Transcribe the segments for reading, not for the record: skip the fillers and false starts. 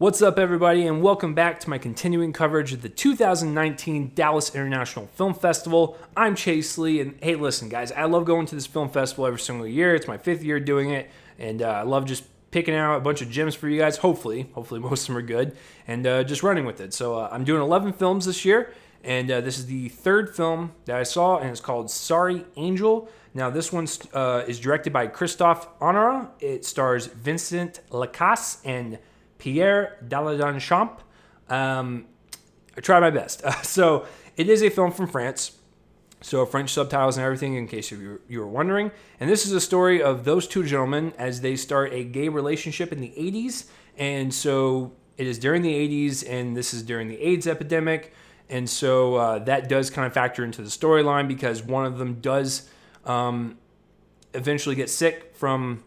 What's up, everybody, and welcome back to my continuing coverage of the 2019 Dallas International Film Festival. I'm Chase Lee, and hey, listen, guys, I love going to this film festival every single year. It's my 5th year doing it, and I love just picking out a bunch of gems for you guys. Hopefully most of them are good, and just running with it. So I'm doing 11 films this year, and this is the third film that I saw, and it's called Sorry Angel. Now, this one is directed by Christophe Honora. It stars Vincent Lacasse and Pierre Deladonchamp. I tried my best. So it is a film from France. So French subtitles and everything, in case you were wondering. And this is a story of those two gentlemen as they start a gay relationship in the 80s. And so it is during the 80s, and this is during the AIDS epidemic. And so that does kind of factor into the storyline because one of them does eventually get sick from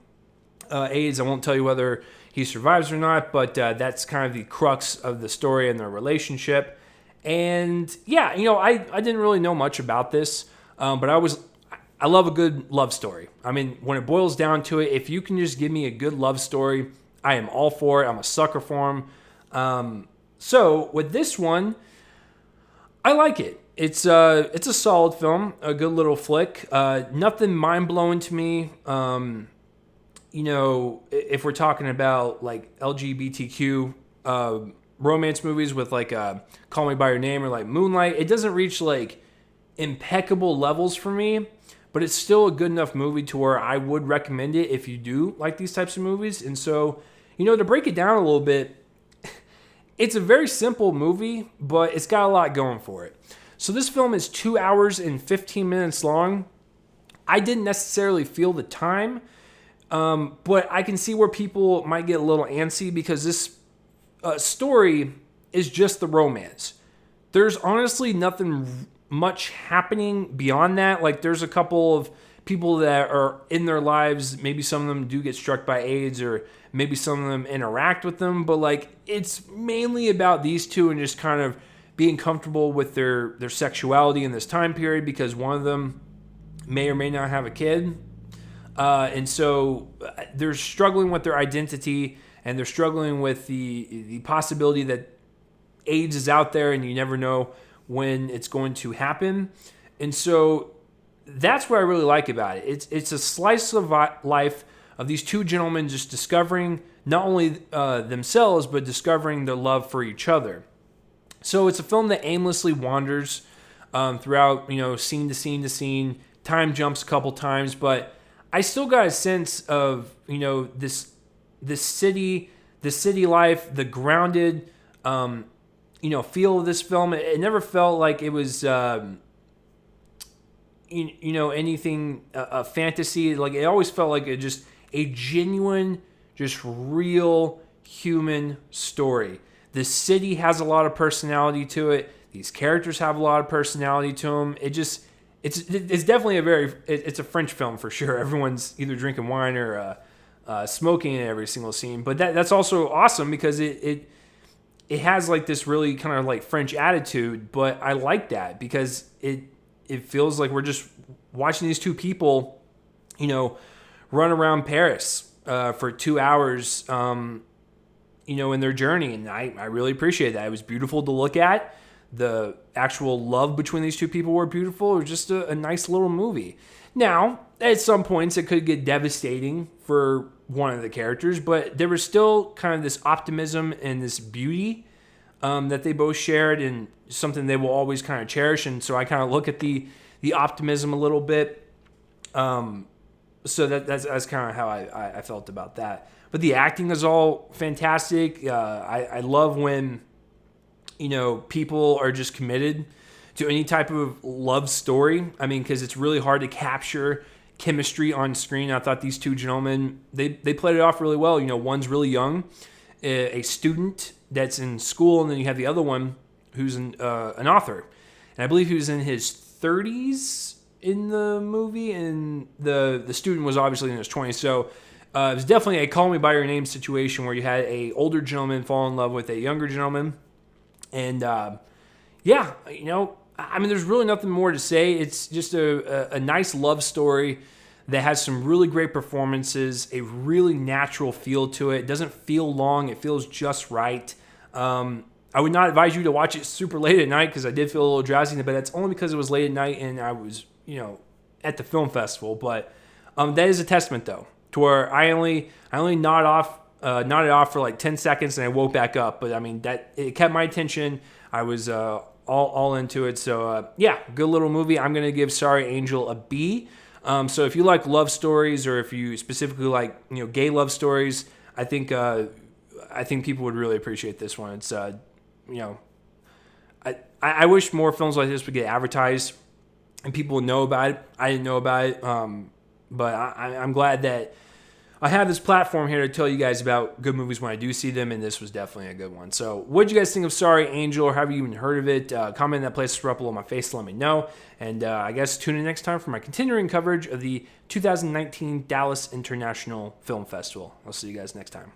AIDS. I won't tell you whether he survives or not, but that's kind of the crux of the story and their relationship. And yeah, I didn't really know much about this, but I love a good love story. I mean, when it boils down to it, if you can just give me a good love story, I am all for it. I'm a sucker for them. So with this one, I like it. It's a solid film, a good little flick. Nothing mind-blowing to me. If we're talking about like LGBTQ romance movies with like Call Me by Your Name or like Moonlight, it doesn't reach like impeccable levels for me, but it's still a good enough movie to where I would recommend it if you do like these types of movies. And so, to break it down a little bit, it's a very simple movie, but it's got a lot going for it. So this film is 2 hours and 15 minutes long. I didn't necessarily feel the time. But I can see where people might get a little antsy because this story is just the romance. There's honestly nothing much happening beyond that. Like, there's a couple of people that are in their lives. Maybe some of them do get struck by AIDS, or maybe some of them interact with them. But, like, it's mainly about these two and just kind of being comfortable with their sexuality in this time period because one of them may or may not have a kid. And so they're struggling with their identity, and they're struggling with the possibility that AIDS is out there and you never know when it's going to happen. And so that's what I really like about it. It's a slice of life of these two gentlemen just discovering not only themselves, but discovering their love for each other. So it's a film that aimlessly wanders throughout, scene to scene to scene. Time jumps a couple times, but I still got a sense of, this city life, the grounded, feel of this film. It never felt like it was, anything, a fantasy. Like, it always felt like just a genuine, just real human story. The city has a lot of personality to it. These characters have a lot of personality to them. It's definitely it's a French film for sure. Everyone's either drinking wine or smoking in every single scene. But that's also awesome because it has like this really kind of like French attitude. But I like that because it feels like we're just watching these two people, run around Paris for 2 hours, in their journey. And I really appreciate that. It was beautiful to look at. The actual love between these two people were beautiful. It was just a nice little movie. Now, at some points, it could get devastating for one of the characters, but there was still kind of this optimism and this beauty that they both shared, and something they will always kind of cherish. And so I kind of look at the optimism a little bit. So that's kind of how I felt about that. But the acting is all fantastic. I love when people are just committed to any type of love story. I mean, because it's really hard to capture chemistry on screen. I thought these two gentlemen, they played it off really well. One's really young, a student that's in school, and then you have the other one who's an author. And I believe he was in his 30s in the movie, and the student was obviously in his 20s. So it was definitely a Call Me by Your Name situation where you had a older gentleman fall in love with a younger gentleman. And there's really nothing more to say. It's just a nice love story that has some really great performances, a really natural feel to it. It doesn't feel long. It feels just right. I would not advise you to watch it super late at night because I did feel a little drowsy, but that's only because it was late at night and I was, at the film festival. But that is a testament, though, to where I only nodded off for like 10 seconds and I woke back up. But I mean, that it kept my attention. I was all into it. So yeah, good little movie. I'm gonna give Sorry Angel a B. So if you like love stories, or if you specifically like gay love stories, I think people would really appreciate this one. It's I wish more films like this would get advertised and people would know about it. I didn't know about it, but I'm glad that I have this platform here to tell you guys about good movies when I do see them, and this was definitely a good one. So what did you guys think of Sorry Angel, or have you even heard of it? Comment in that place right below my face to let me know. And I guess tune in next time for my continuing coverage of the 2019 Dallas International Film Festival. I'll see you guys next time.